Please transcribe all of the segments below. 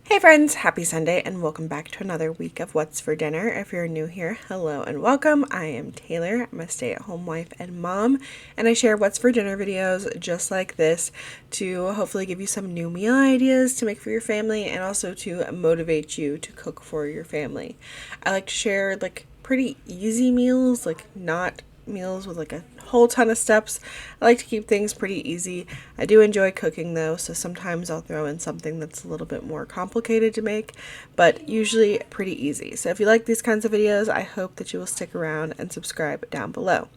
Hey friends, happy Sunday and welcome back to another week of What's for Dinner. If you're new here, hello and welcome. I am Taylor. I'm a stay-at-home wife and mom, and I share What's for Dinner videos just like this to hopefully give you some new meal ideas to make for your family and also to motivate you to cook for your family. I like to share pretty easy meals, not meals with a whole ton of steps. I like to keep things pretty easy. I do enjoy cooking though, so sometimes I'll throw in something that's a little bit more complicated to make, but usually pretty easy. So if you like these kinds of videos, I hope that you will stick around and subscribe down below.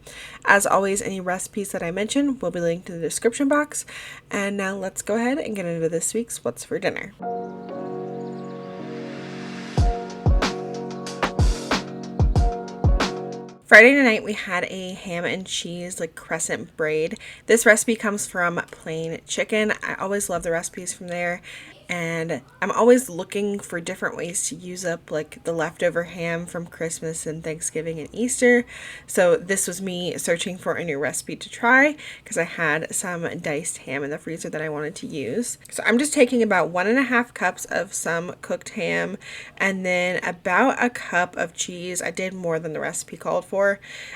As always, any recipes that I mention will be linked in the description box. And now let's go ahead and get into this week's What's for Dinner. Friday night we had a ham and cheese crescent braid. This recipe comes from Plain Chicken. I always love the recipes from there, and I'm always looking for different ways to use up the leftover ham from Christmas and Thanksgiving and Easter. So this was me searching for a new recipe to try because I had some diced ham in the freezer that I wanted to use. So I'm just taking about 1.5 cups of some cooked ham and then about a cup of cheese. I did more than the recipe called for.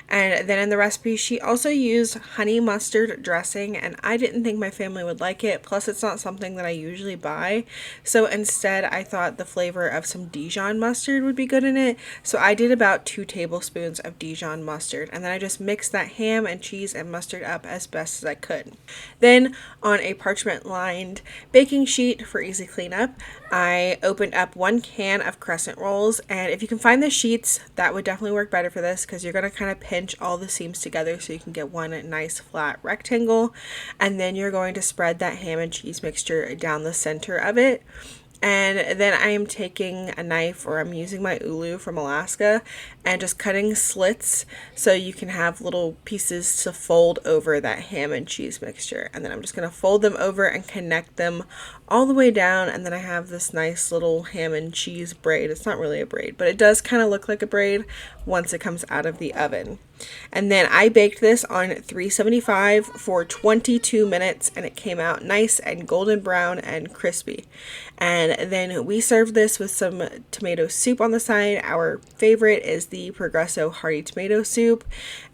And then in the recipe, she also used honey mustard dressing, and I didn't think my family would like it. Plus, it's not something that I usually buy. So instead, I thought the flavor of some Dijon mustard would be good in it. So I did about 2 tablespoons of Dijon mustard, and then I just mixed that ham and cheese and mustard up as best as I could. Then on a parchment lined baking sheet for easy cleanup, I opened up 1 can of crescent rolls, and if you can find the sheets, that would definitely work better for this because you're going to kind of pinch all the seams together so you can get one nice flat rectangle, and then you're going to spread that ham and cheese mixture down the center of it. And then I am taking a knife, or I'm using my ulu from Alaska, and just cutting slits so you can have little pieces to fold over that ham and cheese mixture. And then I'm just going to fold them over and connect them all the way down, and then I have this nice little ham and cheese braid. It's not really a braid, but it does kind of look like a braid once it comes out of the oven. And then I baked this on 375 for 22 minutes, and it came out nice and golden brown and crispy. And then we served this with some tomato soup on the side. Our favorite is the Progresso hearty tomato soup.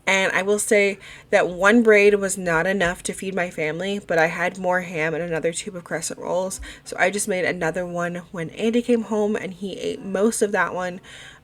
And I will say that 1 braid was not enough to feed my family, but I had more ham and another tube of crescent rolls. So I just made another one when Andy came home, and he ate most of that one.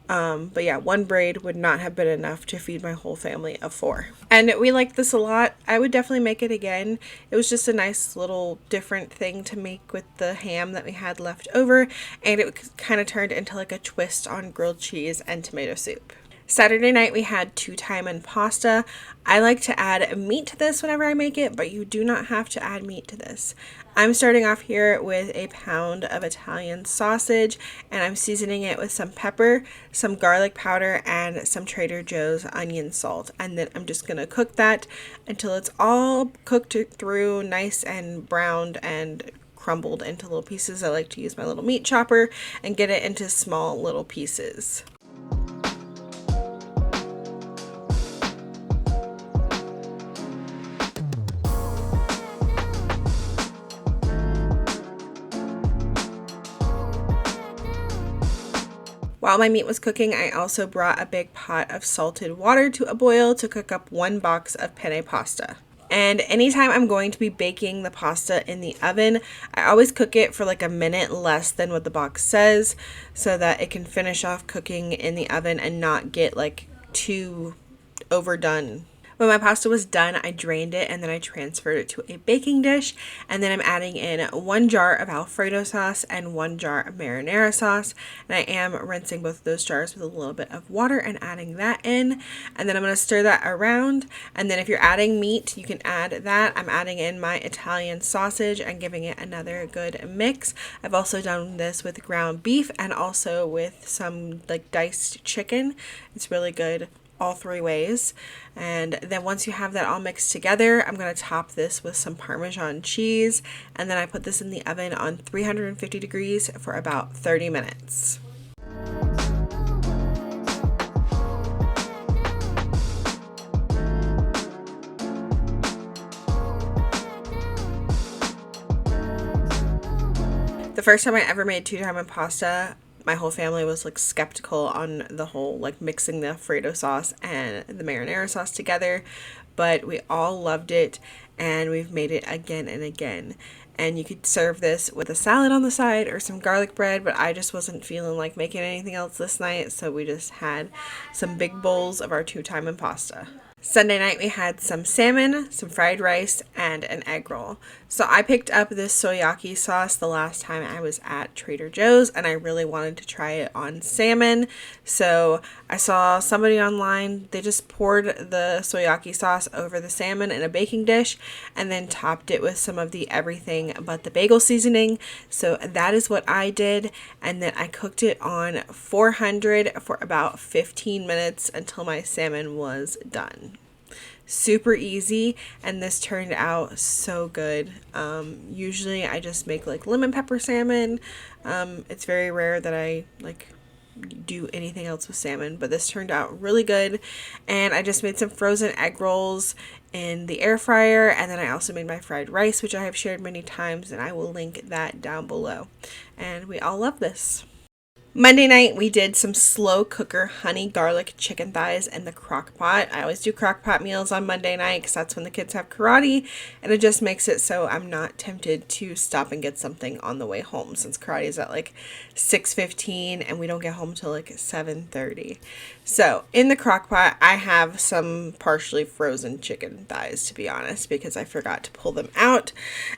But yeah, 1 braid would not have been enough to feed my whole family of 4. And we liked this a lot. I would definitely make it again. It was just a nice little different thing to make with the ham that we had left over, and it kind of turned into a twist on grilled cheese and tomato soup. Saturday night we had Timin Pasta. I like to add meat to this whenever I make it, but you do not have to add meat to this. I'm starting off here with a pound of Italian sausage, and I'm seasoning it with some pepper, some garlic powder, and some Trader Joe's onion salt. And then I'm just going to cook that until it's all cooked through, nice and browned and crumbled into little pieces. I like to use my little meat chopper and get it into small little pieces. While my meat was cooking, I also brought a big pot of salted water to a boil to cook up 1 box of penne pasta. And anytime I'm going to be baking the pasta in the oven, I always cook it for a minute less than what the box says so that it can finish off cooking in the oven and not get too overdone. When my pasta was done, I drained it and then I transferred it to a baking dish. And then I'm adding in 1 jar of Alfredo sauce and 1 jar of marinara sauce. And I am rinsing both of those jars with a little bit of water and adding that in. And then I'm going to stir that around. And then if you're adding meat, you can add that. I'm adding in my Italian sausage and giving it another good mix. I've also done this with ground beef and also with some diced chicken. It's really good all 3 ways. And then once you have that all mixed together, I'm going to top this with some Parmesan cheese, and then I put this in the oven on 350 degrees for about 30 minutes. The first time I ever made two-time pasta, my whole family was like skeptical on the whole like mixing the Alfredo sauce and the marinara sauce together, but we all loved it and we've made it again and again. And you could serve this with a salad on the side or some garlic bread, but I just wasn't feeling like making anything else this night, so we just had some big bowls of our two-time pasta. Sunday night we had some salmon, some fried rice, and an egg roll. So I picked up this soyaki sauce the last time I was at Trader Joe's and I really wanted to try it on salmon. So I saw somebody online, they just poured the soyaki sauce over the salmon in a baking dish and then topped it with some of the everything but the bagel seasoning. So that is what I did, and then I cooked it on 400 for about 15 minutes until my salmon was done. Super easy, and this turned out so good. Usually I just make like lemon pepper salmon. It's very rare that I like do anything else with salmon, but this turned out really good. And I just made some frozen egg rolls in the air fryer, and then I also made my fried rice, which I have shared many times, and I will link that down below. And we all love this. Monday night, we did some slow cooker honey garlic chicken thighs in the crock pot. I always do crock pot meals on Monday night because that's when the kids have karate, and it just makes it so I'm not tempted to stop and get something on the way home since karate is at like 6:15 and we don't get home till like 7:30. So in the crock pot, I have some partially frozen chicken thighs, to be honest, because I forgot to pull them out.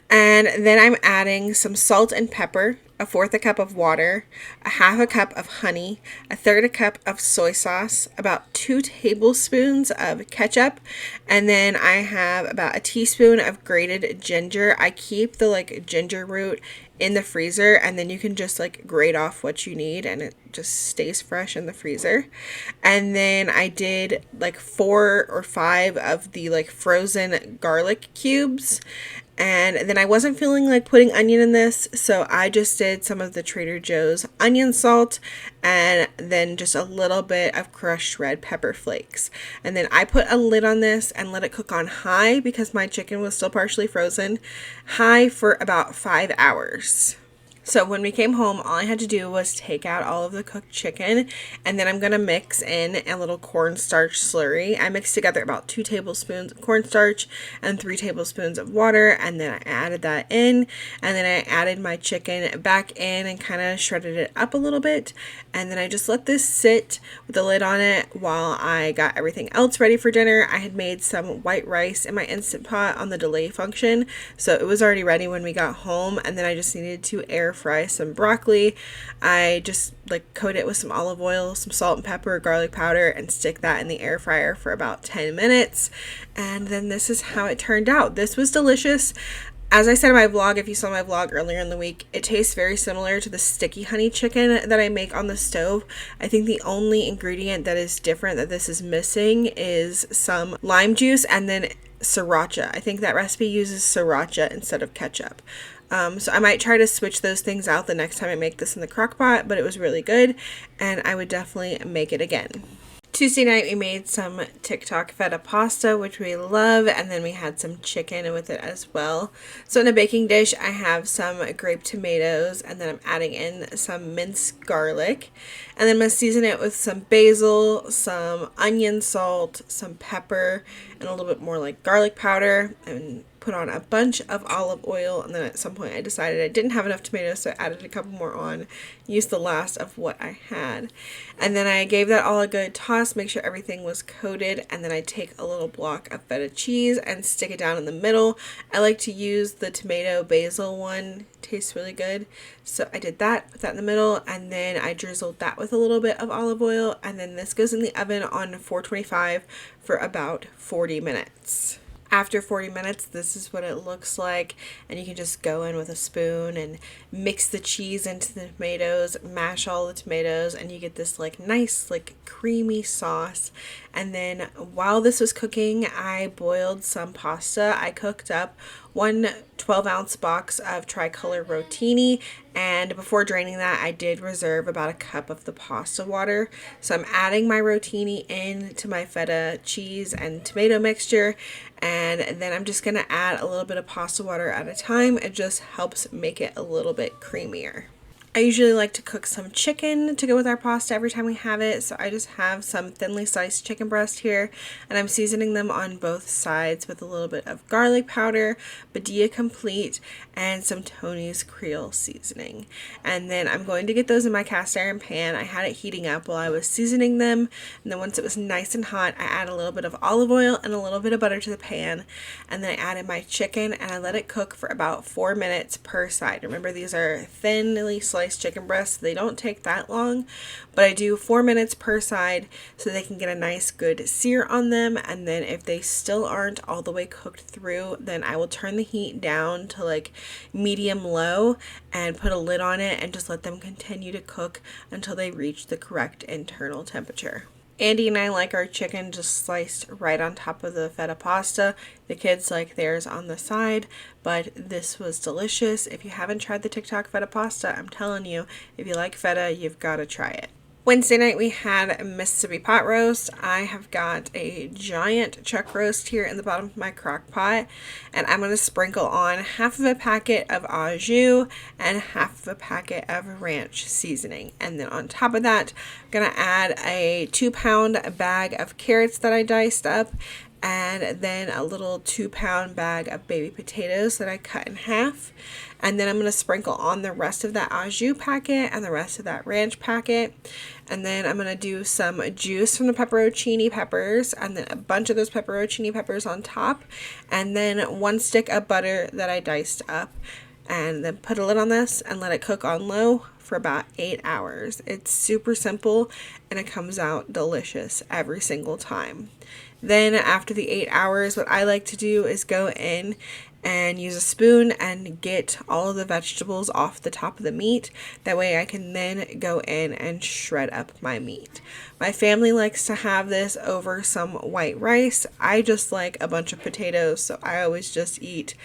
And then I'm adding some salt and pepper, a fourth a cup of water, a half a cup of honey, a third a cup of soy sauce, about 2 tablespoons of ketchup, and then I have about a teaspoon of grated ginger. I keep the like ginger root in the freezer, and then you can just like grate off what you need and it just stays fresh in the freezer. And then I did like 4 or 5 of the like frozen garlic cubes. And then I wasn't feeling like putting onion in this, so I just did some of the Trader Joe's onion salt and then just a little bit of crushed red pepper flakes. And then I put a lid on this and let it cook on high because my chicken was still partially frozen, high for about 5 hours. So when we came home, all I had to do was take out all of the cooked chicken, and then I'm going to mix in a little cornstarch slurry. I mixed together about 2 tablespoons of cornstarch and 3 tablespoons of water, and then I added that in, and then I added my chicken back in and kind of shredded it up a little bit, and then I just let this sit with the lid on it while I got everything else ready for dinner. I had made some white rice in my Instant Pot on the delay function, so it was already ready when we got home, and then I just needed to air fry some broccoli. I just like coat it with some olive oil, some salt and pepper, garlic powder, and stick that in the air fryer for about 10 minutes. And then this is how it turned out. This was delicious. As I said in my vlog, if you saw my vlog earlier in the week, it tastes very similar to the sticky honey chicken that I make on the stove. I think the only ingredient that is different that this is missing is some lime juice and then sriracha. I think that recipe uses sriracha instead of ketchup. So I might try to switch those things out the next time I make this in the crock pot, but it was really good and I would definitely make it again. Tuesday night we made some TikTok Feta pasta, which we love, and then we had some chicken with it as well. So in a baking dish I have some grape tomatoes, and then I'm adding in some minced garlic, and then I'm going to season it with some basil, some onion salt, some pepper, and a little bit more like garlic powder, and put on a bunch of olive oil. And then at some point I decided I didn't have enough tomatoes, so I added a couple more on, used the last of what I had, and then I gave that all a good toss, make sure everything was coated, and then I take a little block of feta cheese and stick it down in the middle. I like to use the tomato basil one, it tastes really good, so I did that, put that in the middle, and then I drizzled that with a little bit of olive oil, and then this goes in the oven on 425 for about 40 minutes. After 40 minutes, this is what it looks like, and you can just go in with a spoon and mix the cheese into the tomatoes, mash all the tomatoes, and you get this like nice like creamy sauce. And then while this was cooking, I boiled some pasta. I cooked up one 12-ounce box of tricolor rotini, and before draining that I did reserve about a cup of the pasta water. So I'm adding my rotini into my feta cheese and tomato mixture, and then I'm just going to add a little bit of pasta water at a time. It just helps make it a little bit creamier. I usually like to cook some chicken to go with our pasta every time we have it, so I just have some thinly sliced chicken breast here, and I'm seasoning them on both sides with a little bit of garlic powder, Badia Complete, and some Tony's Creole seasoning. And then I'm going to get those in my cast iron pan. I had it heating up while I was seasoning them, and then once it was nice and hot, I add a little bit of olive oil and a little bit of butter to the pan, and then I added my chicken and I let it cook for about 4 minutes per side. Remember, these are thinly sliced chicken breasts. They don't take that long, but I do 4 minutes per side so they can get a nice good sear on them. And then if they still aren't all the way cooked through, then I will turn the heat down to like medium low and put a lid on it and just let them continue to cook until they reach the correct internal temperature. Andy and I like our chicken just sliced right on top of the feta pasta. The kids like theirs on the side, but this was delicious. If you haven't tried the TikTok feta pasta, I'm telling you, if you like feta, you've got to try it. Wednesday night we had a Mississippi pot roast. I have got a giant chuck roast here in the bottom of my crock pot, and I'm going to sprinkle on half of a packet of au jus and half of a packet of ranch seasoning. And then on top of that, I'm going to add a 2-pound bag of carrots that I diced up, and then a little 2-pound bag of baby potatoes that I cut in half. And then I'm going to sprinkle on the rest of that au jus packet and the rest of that ranch packet. And then I'm going to do some juice from the pepperoncini peppers, and then a bunch of those pepperoncini peppers on top. And then 1 stick of butter that I diced up. And then put a lid on this and let it cook on low for about 8 hours. It's super simple and it comes out delicious every single time. Then after the 8 hours, what I like to do is go in and use a spoon and get all of the vegetables off the top of the meat. That way I can then go in and shred up my meat. My family likes to have this over some white rice. I just like a bunch of potatoes, so I always just eat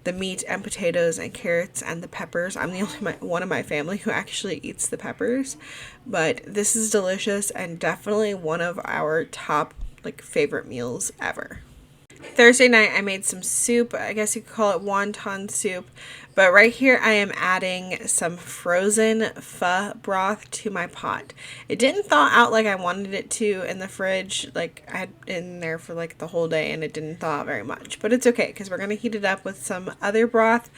the meat and potatoes and carrots and the peppers. I'm the only one of my family who actually eats the peppers, but this is delicious and definitely one of our top favorite meals ever. Thursday night I made some soup. I guess you could call it wonton soup, but right here I am adding some frozen pho broth to my pot. It didn't thaw out like I wanted it to in the fridge. Like, I had it in there for like the whole day and it didn't thaw out very much, but it's okay because we're going to heat it up with some other broth.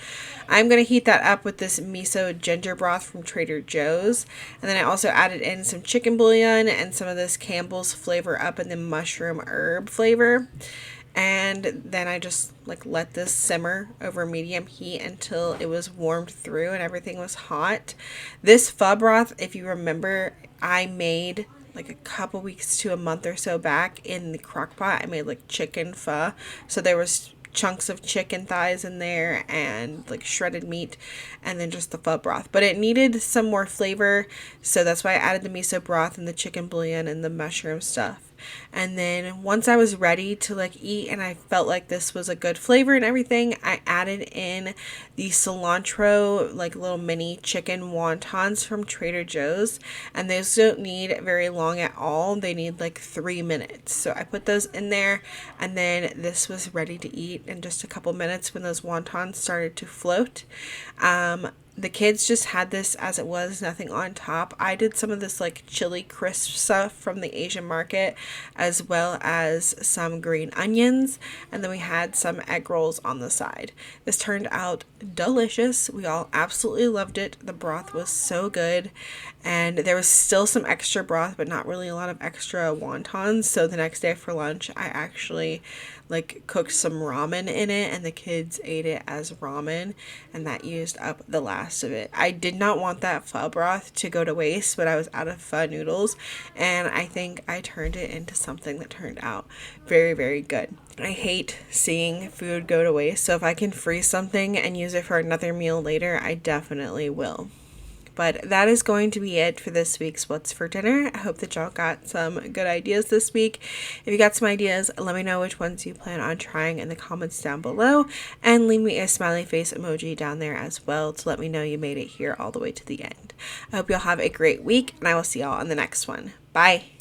I'm going to heat that up with this miso ginger broth from Trader Joe's, and then I also added in some chicken bouillon and some of this Campbell's flavor up in the mushroom herb flavor. And then I just let this simmer over medium heat until it was warmed through and everything was hot. This pho broth, if you remember, I made a couple weeks to a month or so back in the crock pot. I made chicken pho. So there was chunks of chicken thighs in there and shredded meat, and then just the pho broth, but it needed some more flavor, so that's why I added the miso broth and the chicken bouillon and the mushroom stuff. And then once I was ready to eat and I felt like this was a good flavor and everything, I added in the cilantro little mini chicken wontons from Trader Joe's, and those don't need very long at all. They need 3 minutes. So I put those in there, and then this was ready to eat in just a couple minutes when those wontons started to float. The kids just had this as it was, nothing on top. I did some of this chili crisp stuff from the Asian market, as well as some green onions, and then we had some egg rolls on the side. This turned out delicious. We all absolutely loved it. The broth was so good, and there was still some extra broth, but not really a lot of extra wontons. So the next day for lunch, I actually cooked some ramen in it, and the kids ate it as ramen, and that used up the last of it. I did not want that pho broth to go to waste, but I was out of pho noodles, and I think I turned it into something that turned out very, very good. I hate seeing food go to waste, so if I can freeze something and use it for another meal later, I definitely will. But that is going to be it for this week's What's for Dinner. I hope that y'all got some good ideas this week. If you got some ideas, let me know which ones you plan on trying in the comments down below, and leave me a smiley face emoji down there as well to let me know you made it here all the way to the end. I hope y'all have a great week, and I will see y'all on the next one. Bye!